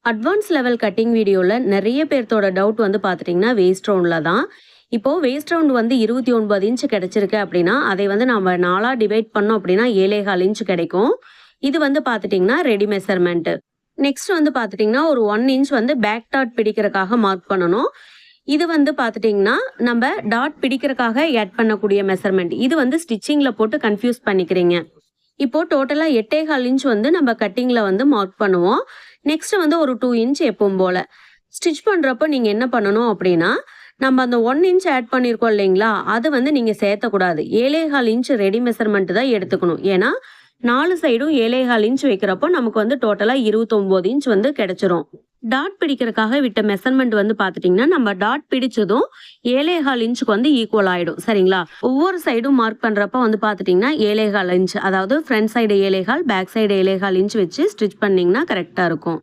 Advance level cutting வீடியோவில் நிறைய பேர்த்தோட டவுட் வந்து பார்த்துட்டிங்கன்னா வேஸ்ட் ரவுண்டில் தான். இப்போது வேஸ்ட் ரவுண்ட் வந்து 29 இன்ச்சு கிடச்சிருக்கு அப்படின்னா அதை வந்து நம்ம 4ஆக டிவைட் பண்ணோம் அப்படின்னா 7.25 இன்ச்சு கிடைக்கும். இது வந்து பார்த்துட்டிங்கன்னா ரெடி மெஷர்மெண்ட்டு. நெக்ஸ்ட் வந்து பார்த்துட்டிங்கன்னா ஒரு 1 இன்ச் வந்து பேக் டாட் பிடிக்கிறதுக்காக மார்க் பண்ணணும். இது வந்து பார்த்துட்டிங்கன்னா நம்ம டாட் பிடிக்கிறதுக்காக ஆட் பண்ணக்கூடிய மெஷர்மெண்ட். இது வந்து ஸ்டிச்சிங்கில் போட்டு கன்ஃபியூஸ் பண்ணிக்கிறீங்க. இப்போ டோட்டலாக 8.25 இன்ச் வந்து நம்ம கட்டிங்கில் வந்து மார்க் பண்ணுவோம். நெக்ஸ்ட் வந்து ஒரு 2 இன்ச் எப்பவும் போல் ஸ்டிச் பண்ணுறப்போ நீங்கள் என்ன பண்ணணும் அப்படின்னா, நம்ம அந்த 1 இன்ச் ஆட் பண்ணியிருக்கோம் இல்லைங்களா, அது வந்து நீங்கள் சேர்த்தக்கூடாது. 7.25 இன்ச் ரெடி மெஷர்மெண்ட் தான் எடுத்துக்கணும். ஏன்னா 4 சைடும் 7.25 இன்ச் வைக்கிறப்போ நமக்கு வந்து டோட்டலாக 29 இன்ச் வந்து கிடைச்சிரும். டாட் பிடிக்கிறதுக்காக விட்ட மெஷர்மெண்ட் வந்து பார்த்துட்டிங்கன்னா நம்ம டாட் பிடிச்சதும் 7.25 இன்ச்சுக்கு வந்து ஈக்குவல் ஆகிடும். சரிங்களா? ஒவ்வொரு சைடும் மார்க் பண்ணுறப்ப வந்து பார்த்துட்டிங்கன்னா 7.25 இன்ச், அதாவது front side 7.25, back side 7.25 inch வச்சு ஸ்டிச் பண்ணிங்கன்னா கரெக்டாக இருக்கும்.